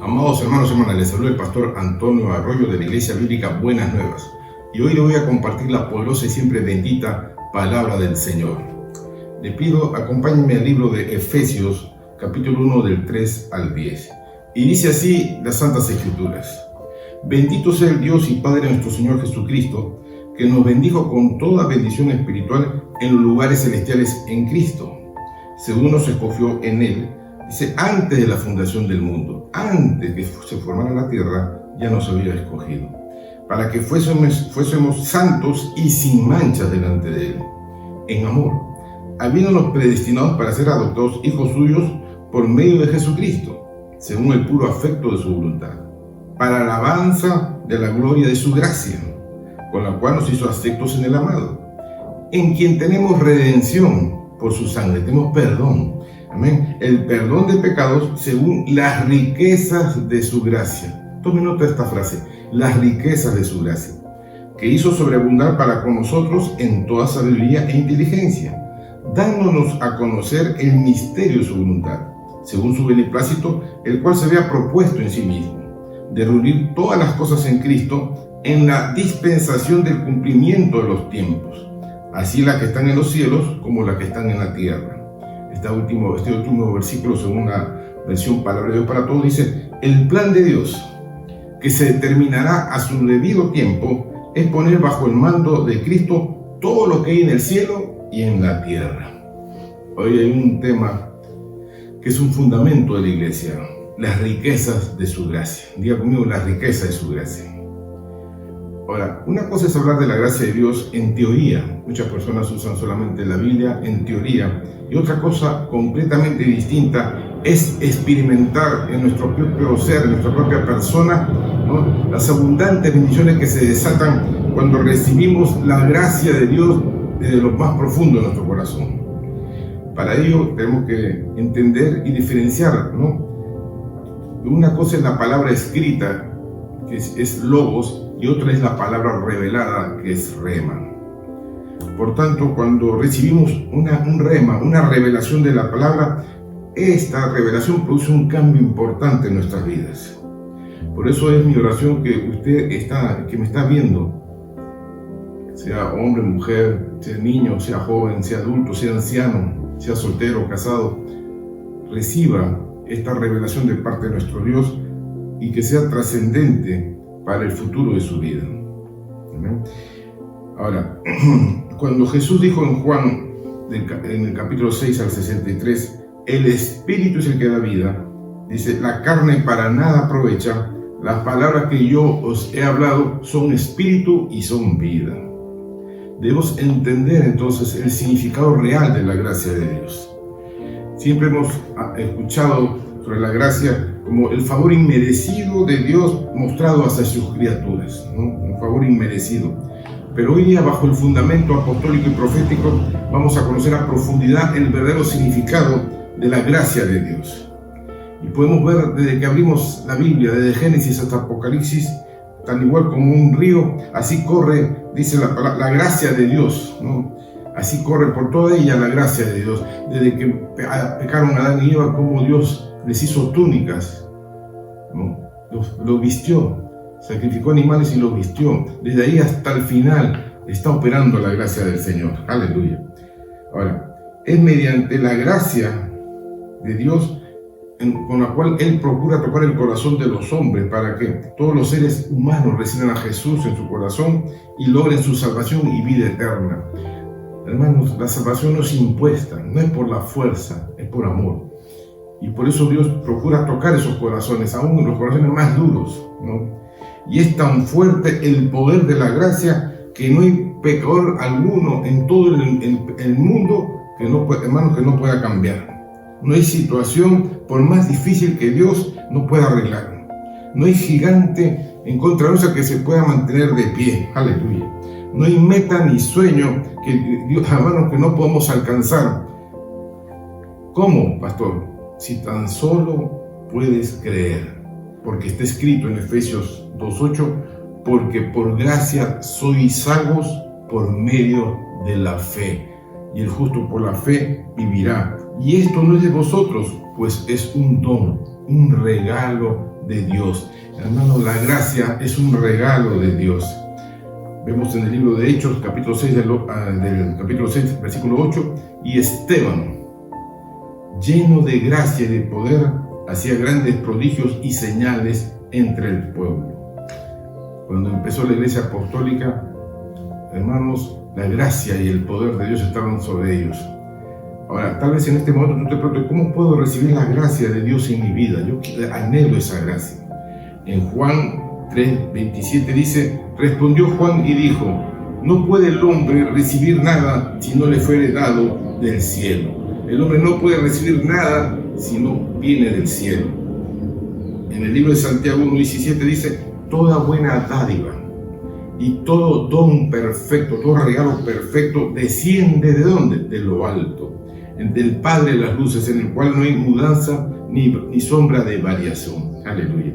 Amados hermanos y hermanas, les saluda el pastor Antonio Arroyo de la Iglesia Bíblica Buenas Nuevas. Y hoy le voy a compartir la poderosa y siempre bendita palabra del Señor. Le pido, acompáñenme al libro de Efesios, capítulo 1, del 3 al 10. Y dice así las Santas Escrituras: Bendito sea el Dios y Padre de nuestro Señor Jesucristo, que nos bendijo con toda bendición espiritual en los lugares celestiales en Cristo, según nos escogió en Él. Dice, antes de la fundación del mundo, antes que se formara la tierra, ya nos había escogido, para que fuésemos santos y sin manchas delante de Él, en amor, habiéndonos predestinados para ser adoptados hijos suyos por medio de Jesucristo, según el puro afecto de su voluntad, para alabanza de la gloria de su gracia, con la cual nos hizo aceptos en el amado, en quien tenemos redención por su sangre, tenemos perdón. Amén. El perdón de pecados según las riquezas de su gracia. Tome nota de esta frase: las riquezas de su gracia, que hizo sobreabundar para con nosotros en toda sabiduría e inteligencia, dándonos a conocer el misterio de su voluntad, según su beneplácito, el cual se había propuesto en sí mismo, de reunir todas las cosas en Cristo en la dispensación del cumplimiento de los tiempos, así las que están en los cielos como las que están en la tierra. Este último versículo, según la versión Palabra de Dios para Todos, dice: el plan de Dios, que se determinará a su debido tiempo, es poner bajo el mando de Cristo todo lo que hay en el cielo y en la tierra. Hoy hay un tema que es un fundamento de la iglesia: las riquezas de su gracia. Diga conmigo: las riquezas de su gracia. Ahora, una cosa es hablar de la gracia de Dios en teoría. Muchas personas usan solamente la Biblia en teoría. Y otra cosa completamente distinta es experimentar en nuestro propio ser, en nuestra propia persona, ¿no?, las abundantes bendiciones que se desatan cuando recibimos la gracia de Dios desde lo más profundo de nuestro corazón. Para ello tenemos que entender y diferenciar, ¿no? Una cosa es la palabra escrita, que es logos, y otra es la palabra revelada, que es rema. Por tanto, cuando recibimos un rema, una revelación de la palabra, esta revelación produce un cambio importante en nuestras vidas. Por eso es mi oración que usted que me está viendo, sea hombre, mujer, sea niño, sea joven, sea adulto, sea anciano, sea soltero, casado, reciba esta revelación de parte de nuestro Dios y que sea trascendente para el futuro de su vida. ¿Amén? Ahora, cuando Jesús dijo en Juan, en el capítulo 6 al 63, el Espíritu es el que da vida, dice, la carne para nada aprovecha, las palabras que yo os he hablado son espíritu y son vida. Debemos entender entonces el significado real de la gracia de Dios. Siempre hemos escuchado sobre la gracia como el favor inmerecido de Dios mostrado hacia sus criaturas, ¿no? Un favor inmerecido. Pero hoy día, bajo el fundamento apostólico y profético, vamos a conocer a profundidad el verdadero significado de la gracia de Dios. Y podemos ver desde que abrimos la Biblia, desde Génesis hasta Apocalipsis, tan igual como un río, así corre, dice la gracia de Dios, ¿no? Así corre por toda ella la gracia de Dios. Desde que pecaron Adán y Eva, como Dios les hizo túnicas, ¿no? Los vistió, sacrificó animales y los vistió. Desde ahí hasta el final está operando la gracia del Señor. Aleluya. Ahora, es mediante la gracia de Dios con la cual Él procura tocar el corazón de los hombres para que todos los seres humanos reciban a Jesús en su corazón y logren su salvación y vida eterna. Hermanos, la salvación no es impuesta, no es por la fuerza, es por amor. Y por eso Dios procura tocar esos corazones, aún los corazones más duros, ¿no? Y es tan fuerte el poder de la gracia que no hay pecador alguno en todo el mundo que no pueda cambiar. No hay situación, por más difícil que Dios, no pueda arreglar. No hay gigante en contra nuestra que se pueda mantener de pie. Aleluya. No hay meta ni sueño hermanos, que no podamos alcanzar. ¿Cómo, pastor? Si tan solo puedes creer. Porque está escrito en Efesios 2:8, porque por gracia sois salvos por medio de la fe, y el justo por la fe vivirá. Y esto no es de vosotros, pues es un don, un regalo de Dios. Hermanos, la gracia es un regalo de Dios. Vemos en el libro de Hechos, capítulo 6, del capítulo 6, versículo 8, y Esteban, lleno de gracia y de poder, hacía grandes prodigios y señales entre el pueblo. Cuando empezó la iglesia apostólica, hermanos, la gracia y el poder de Dios estaban sobre ellos. Ahora, tal vez en este momento tú te preguntes, ¿cómo puedo recibir la gracia de Dios en mi vida? Yo anhelo esa gracia. En Juan 3:27 dice, respondió Juan y dijo, no puede el hombre recibir nada si no le fuere dado del cielo. El hombre no puede recibir nada si no viene del cielo. En el libro de Santiago 1:17 dice, toda buena dádiva y todo don perfecto, todo regalo perfecto desciende ¿de dónde? De lo alto, del Padre de las luces, en el cual no hay mudanza ni sombra de variación. Aleluya.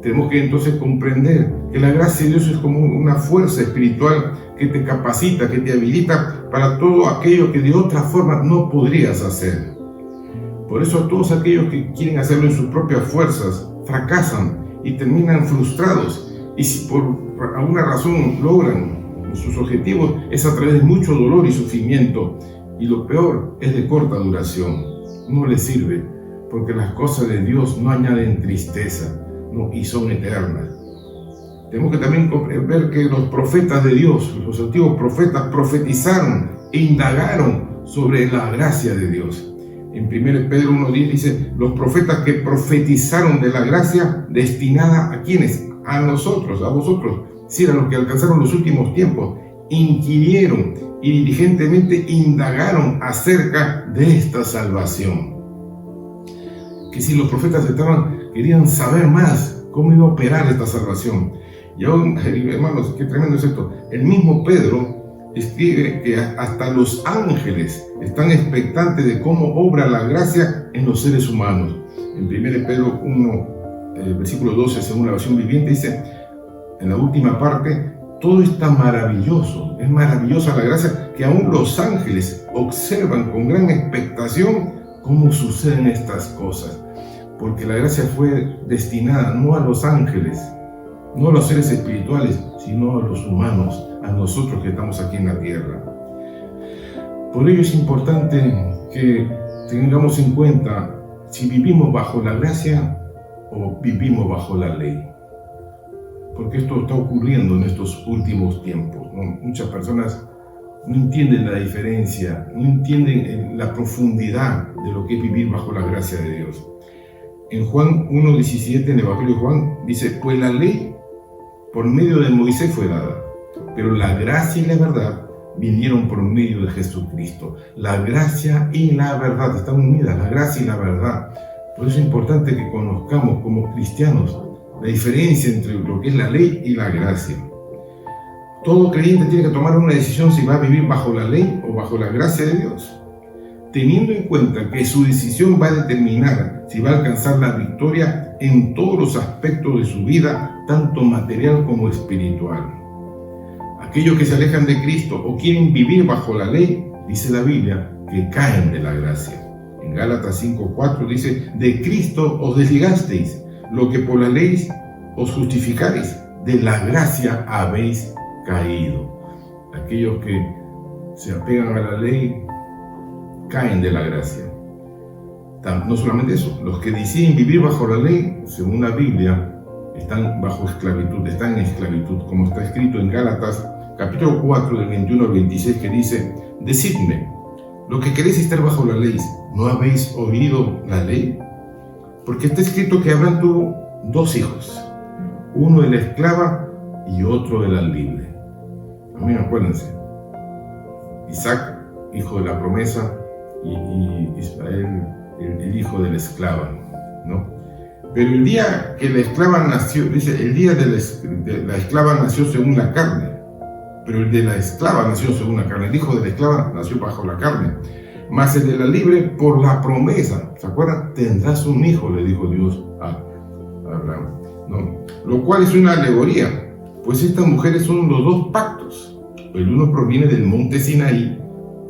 Tenemos que entonces comprender que la gracia de Dios es como una fuerza espiritual que te capacita, que te habilita para todo aquello que de otra forma no podrías hacer. Por eso todos aquellos que quieren hacerlo en sus propias fuerzas fracasan y terminan frustrados. Y si por alguna razón logran sus objetivos, es a través de mucho dolor y sufrimiento. Y lo peor, es de corta duración. No les sirve, porque las cosas de Dios no añaden tristeza, no, y son eternas. Tenemos que también ver que los profetas de Dios, los antiguos profetas, profetizaron e indagaron sobre la gracia de Dios. En 1 Pedro 1:10 dice, los profetas que profetizaron de la gracia destinada ¿a quiénes? A nosotros, a vosotros, si eran los que alcanzaron los últimos tiempos, inquirieron y diligentemente indagaron acerca de esta salvación. Que si los profetas querían saber más cómo iba a operar esta salvación. Y aún, hermanos, qué tremendo es esto. El mismo Pedro escribe que hasta los ángeles están expectantes de cómo obra la gracia en los seres humanos. En 1 Pedro 1, versículo 12, según la versión viviente, dice, en la última parte, todo está maravilloso, es maravillosa la gracia que aún los ángeles observan con gran expectación cómo suceden estas cosas. Porque la gracia fue destinada no a los ángeles, no a los seres espirituales, sino a los humanos, a nosotros que estamos aquí en la tierra. Por ello es importante que tengamos en cuenta si vivimos bajo la gracia o vivimos bajo la ley. Porque esto está ocurriendo en estos últimos tiempos, ¿no? Muchas personas no entienden la diferencia, no entienden la profundidad de lo que es vivir bajo la gracia de Dios. En Juan 1:17, en el Evangelio de Juan, dice, pues la ley por medio de Moisés fue dada, pero la gracia y la verdad vinieron por medio de Jesucristo. La gracia y la verdad están unidas, la gracia y la verdad. Por eso es importante que conozcamos como cristianos la diferencia entre lo que es la ley y la gracia. Todo creyente tiene que tomar una decisión si va a vivir bajo la ley o bajo la gracia de Dios, teniendo en cuenta que su decisión va a determinar si va a alcanzar la victoria en todos los aspectos de su vida, tanto material como espiritual. Aquellos que se alejan de Cristo o quieren vivir bajo la ley, dice la Biblia, que caen de la gracia. En Gálatas 5:4 dice, de Cristo os desligasteis, lo que por la ley os justificáis, de la gracia habéis caído. Aquellos que se apegan a la ley caen de la gracia. No solamente eso, los que deciden vivir bajo la ley, según la Biblia, están bajo esclavitud, están en esclavitud, como está escrito en Gálatas capítulo 4 del 21 al 26, que dice, decidme, lo que queréis estar bajo la ley, ¿no habéis oído la ley? Porque está escrito que Abraham tuvo 2 hijos, uno de la esclava y otro de la libre. Amén, acuérdense. Isaac, hijo de la promesa, y Israel, el hijo de la esclava, ¿no? Pero el día que la esclava nació, dice, el día de la esclava nació según la carne, pero el de la esclava nació según la carne. El hijo de la esclava nació bajo la carne, mas el de la libre por la promesa. ¿Se acuerdan? Tendrás un hijo, le dijo Dios a Abraham, ¿no? Lo cual es una alegoría, pues estas mujeres son los 2 pactos. El uno proviene del monte Sinaí,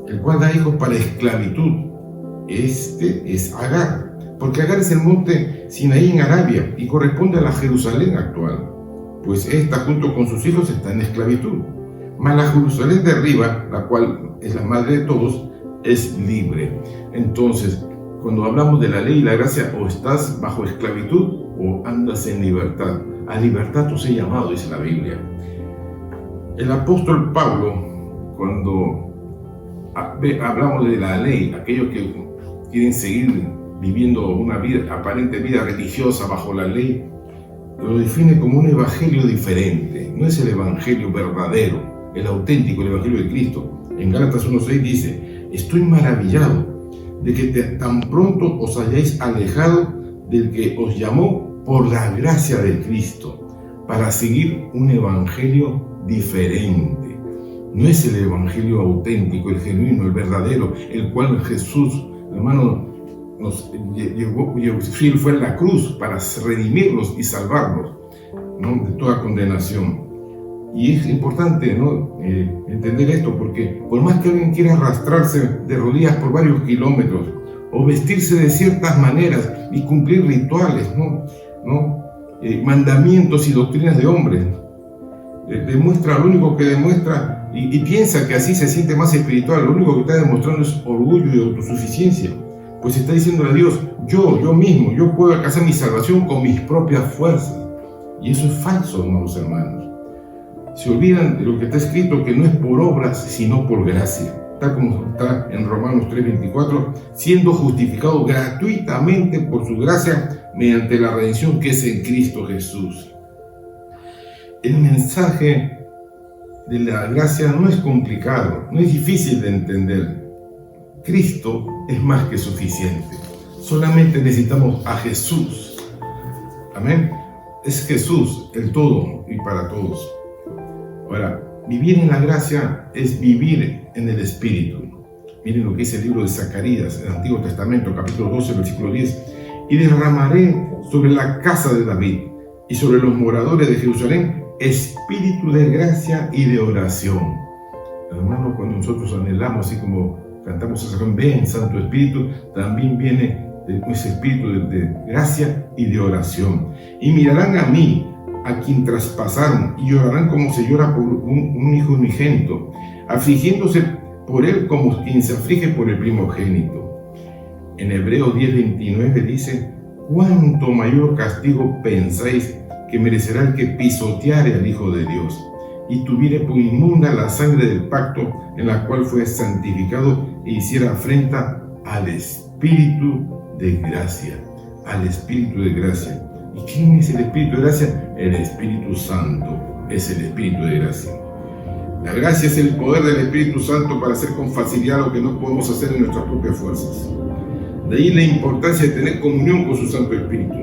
el cual da hijos para esclavitud. Este es Agar, porque Agar es el monte Sinaí en Arabia y corresponde a la Jerusalén actual, pues esta junto con sus hijos está en esclavitud. Mas la Jerusalén de arriba, la cual es la madre de todos, es libre. Entonces, cuando hablamos de la ley y la gracia, o estás bajo esclavitud o andas en libertad. A libertad os he llamado, dice la Biblia. El apóstol Pablo, cuando hablamos de la ley, aquellos que quieren seguir viviendo una aparente vida religiosa bajo la ley, lo define como un evangelio diferente. No es el evangelio verdadero, el auténtico, el evangelio de Cristo. En Gálatas 1:6 dice: estoy maravillado de que tan pronto os hayáis alejado del que os llamó por la gracia de Cristo, para seguir un evangelio diferente. No es el evangelio auténtico, el genuino, el verdadero, el cual Jesús, hermano, nos llevó, fue en la cruz para redimirlos y salvarlos, ¿no?, de toda condenación. Y es importante, ¿no?, entender esto, porque por más que alguien quiera arrastrarse de rodillas por varios kilómetros o vestirse de ciertas maneras y cumplir rituales, mandamientos y doctrinas de hombres, lo único que demuestra y piensa que así se siente más espiritual, lo único que está demostrando es orgullo y autosuficiencia. Pues está diciéndole a Dios: yo mismo, yo puedo alcanzar mi salvación con mis propias fuerzas. Y eso es falso, amados hermanos. Se olvidan de lo que está escrito, que no es por obras, sino por gracia. Tal como está en Romanos 3:24, siendo justificado gratuitamente por su gracia mediante la redención que es en Cristo Jesús. El mensaje de la gracia no es complicado, no es difícil de entender. Cristo es más que suficiente. Solamente necesitamos a Jesús. Amén. Es Jesús el todo y para todos. Ahora, vivir en la gracia es vivir en el Espíritu. Miren lo que dice el libro de Zacarías, el Antiguo Testamento, capítulo 12, versículo 10. Y derramaré sobre la casa de David y sobre los moradores de Jerusalén espíritu de gracia y de oración. Hermano, cuando nosotros anhelamos, así como cantamos esa canción, ven Santo Espíritu, también viene ese espíritu de gracia y de oración. Y mirarán a mí, a quien traspasaron, y llorarán como se llora por un hijo unigénito, afligiéndose por él como quien se aflige por el primogénito. En Hebreos 10:29 dice: ¿cuánto mayor castigo pensáis que merecerá el que pisoteare al Hijo de Dios y tuviere por inmunda la sangre del pacto en la cual fue santificado e hiciera afrenta al Espíritu de gracia? Al Espíritu de gracia. ¿Y quién es el Espíritu de gracia? El Espíritu Santo es el Espíritu de gracia. La gracia es el poder del Espíritu Santo para hacer con facilidad lo que no podemos hacer en nuestras propias fuerzas. De ahí la importancia de tener comunión con su Santo Espíritu,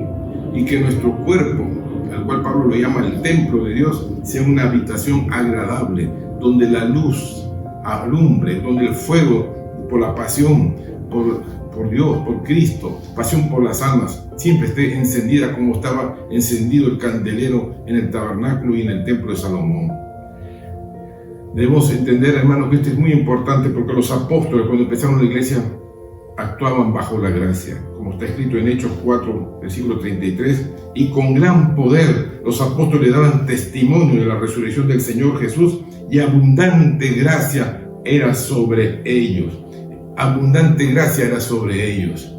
y que nuestro cuerpo, al cual Pablo lo llama el templo de Dios, sea una habitación agradable, donde la luz alumbre, donde el fuego por la pasión, por Dios, por Cristo, pasión por las almas, siempre esté encendida como estaba encendido el candelero en el tabernáculo y en el templo de Salomón. Debemos entender, hermanos, que esto es muy importante, porque los apóstoles, cuando empezaron la iglesia, actuaban bajo la gracia, como está escrito en Hechos 4, versículo 33, y con gran poder los apóstoles daban testimonio de la resurrección del Señor Jesús, y abundante gracia era sobre ellos. Abundante gracia era sobre ellos.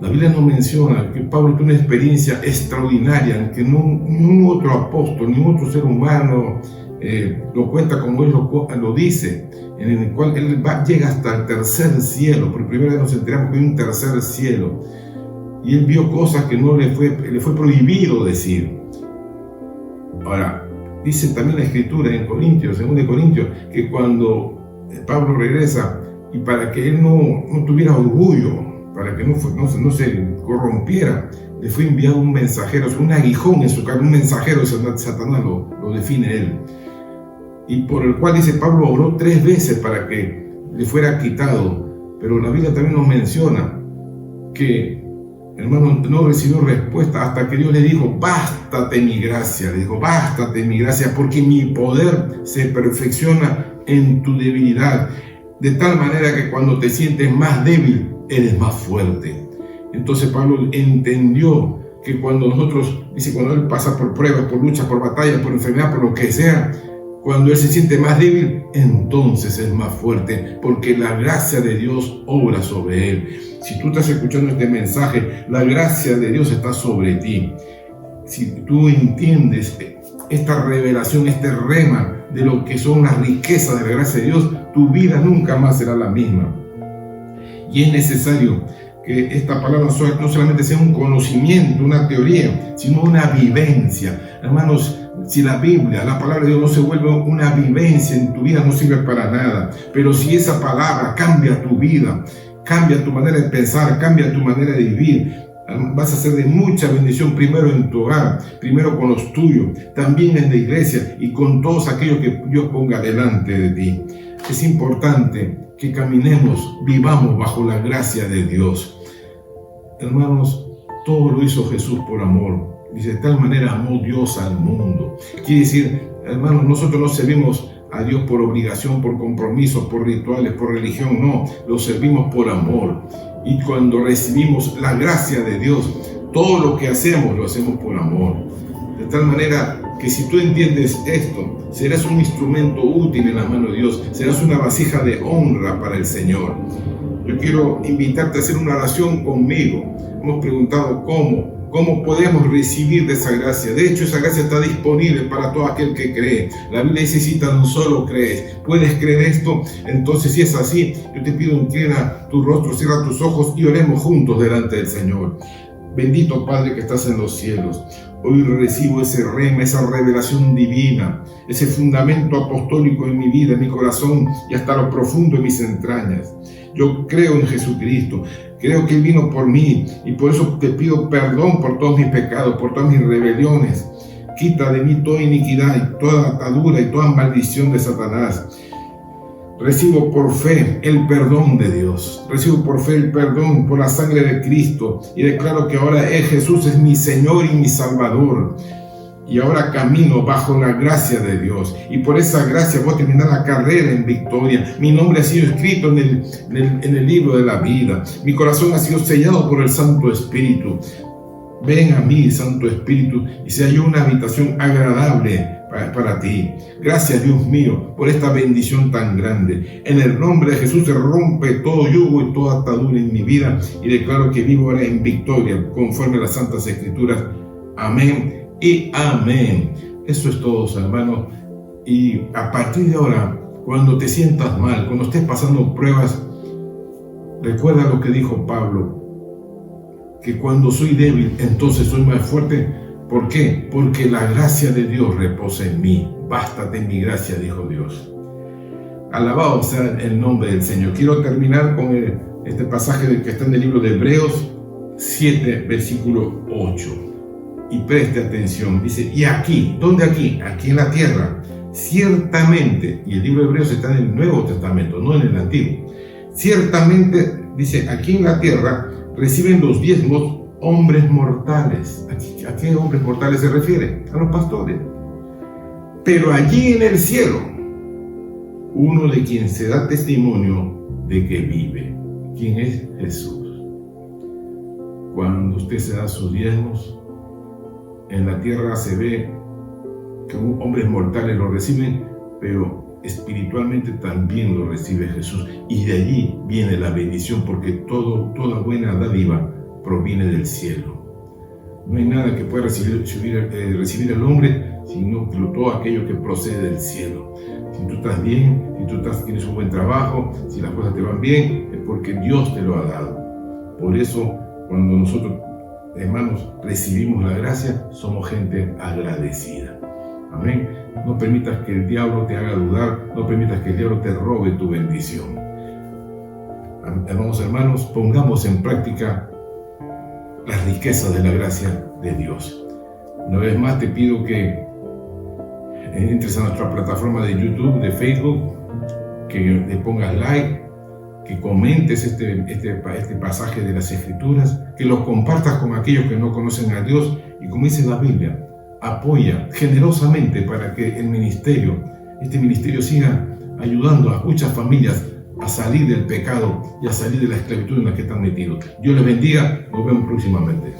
La Biblia nos menciona que Pablo tuvo una experiencia extraordinaria, en que ningún otro apóstol, ningún otro ser humano lo cuenta como él lo dice, en el cual él llega hasta el tercer cielo. Por primera vez nos enteramos que hay un tercer cielo, y él vio cosas que no le fue prohibido decir. Ahora, dice también la Escritura en Corintios, 2 Corintios, que cuando Pablo regresa, y para que él no tuviera orgullo, para que no se corrompiera, le fue enviado un mensajero, un aguijón en su cara, un mensajero de Satanás, lo define él, y por el cual, dice Pablo, oró 3 veces para que le fuera quitado. Pero la Biblia también nos menciona que, hermano, no recibió respuesta hasta que Dios le dijo: bástate mi gracia. Le dijo: bástate mi gracia, porque mi poder se perfecciona en tu debilidad, de tal manera que cuando te sientes más débil, eres más fuerte. Entonces Pablo entendió que cuando nosotros, dice, cuando él pasa por pruebas, por luchas, por batallas, por enfermedad, por lo que sea, cuando él se siente más débil, entonces es más fuerte, porque la gracia de Dios obra sobre él. Si tú estás escuchando este mensaje, la gracia de Dios está sobre ti. Si tú entiendes esta revelación, este rema de lo que son las riquezas de la gracia de Dios, tu vida nunca más será la misma. Y es necesario que esta palabra no solamente sea un conocimiento, una teoría, sino una vivencia. Hermanos, si la Biblia, la palabra de Dios no se vuelve una vivencia en tu vida, no sirve para nada. Pero si esa palabra cambia tu vida, cambia tu manera de pensar, cambia tu manera de vivir, vas a ser de mucha bendición, primero en tu hogar, primero con los tuyos, también en la iglesia y con todos aquellos que Dios ponga delante de ti. Es importante que caminemos, vivamos bajo la gracia de Dios. Hermanos, todo lo hizo Jesús por amor. Dice, de tal manera amó Dios al mundo. Quiere decir, hermanos, nosotros no servimos a Dios por obligación, por compromisos, por rituales, por religión, no, lo servimos por amor. Y cuando recibimos la gracia de Dios, todo lo que hacemos, lo hacemos por amor. De tal manera que si tú entiendes esto, serás un instrumento útil en la mano de Dios, serás una vasija de honra para el Señor. Yo quiero invitarte a hacer una oración conmigo. Hemos preguntado cómo podemos recibir de esa gracia. De hecho, esa gracia está disponible para todo aquel que cree. La Biblia dice, si tan solo crees. ¿Puedes creer esto? Entonces, si es así, yo te pido, inclina tu rostro, cierra tus ojos y oremos juntos delante del Señor. Bendito Padre que estás en los cielos, hoy recibo ese rema, esa revelación divina, ese fundamento apostólico en mi vida, en mi corazón y hasta lo profundo de mis entrañas. Yo creo en Jesucristo, creo que Él vino por mí y por eso te pido perdón por todos mis pecados, por todas mis rebeliones. Quita de mí toda iniquidad y toda atadura y toda maldición de Satanás. Recibo por fe el perdón de Dios. Recibo por fe el perdón por la sangre de Cristo. Y declaro que ahora Jesús es mi Señor y mi Salvador. Y ahora camino bajo la gracia de Dios. Y por esa gracia voy a terminar la carrera en victoria. Mi nombre ha sido escrito en el libro de la vida. Mi corazón ha sido sellado por el Santo Espíritu. Ven a mí, Santo Espíritu, y sea yo una habitación agradable para ti. Gracias, Dios mío, por esta bendición tan grande. En el nombre de Jesús se rompe todo yugo y toda atadura en mi vida y declaro que vivo ahora en victoria conforme a las Santas Escrituras. Amén y amén. Eso es todo, hermanos. Y a partir de ahora, cuando te sientas mal, cuando estés pasando pruebas, recuerda lo que dijo Pablo, que cuando soy débil, entonces soy más fuerte. ¿Por qué? Porque la gracia de Dios reposa en mí. Bástate en mi gracia, dijo Dios. Alabado sea el nombre del Señor. Quiero terminar con este pasaje que está en el libro de Hebreos 7, versículo 8. Y preste atención. Dice, y aquí, ¿dónde aquí? Aquí en la tierra. Ciertamente, y el libro de Hebreos está en el Nuevo Testamento, no en el Antiguo. Ciertamente, dice, aquí en la tierra reciben los diezmos hombres mortales. ¿A qué hombres mortales se refiere? A los pastores. Pero allí en el cielo, uno de quien se da testimonio de que vive. ¿Quién es? Jesús. Cuando usted se da sus diezmos, en la tierra se ve que hombres mortales lo reciben, pero espiritualmente también lo recibe Jesús. Y de allí viene la bendición, porque toda buena dádiva proviene del cielo. No hay nada que pueda recibir el hombre, sino todo aquello que procede del cielo. Si tú estás bien, si tú tienes un buen trabajo, si las cosas te van bien, es porque Dios te lo ha dado. Por eso, cuando nosotros, hermanos, recibimos la gracia, somos gente agradecida. Amén. No permitas que el diablo te haga dudar, no permitas que el diablo te robe tu bendición. Hermanos, pongamos en práctica las riquezas de la gracia de Dios. Una vez más te pido que entres a nuestra plataforma de YouTube, de Facebook, que le pongas like, que comentes este pasaje de las Escrituras, que lo compartas con aquellos que no conocen a Dios y, como dice la Biblia, apoya generosamente para que este ministerio siga ayudando a muchas familias a salir del pecado y a salir de la esclavitud en la que están metidos. Dios les bendiga, nos vemos próximamente.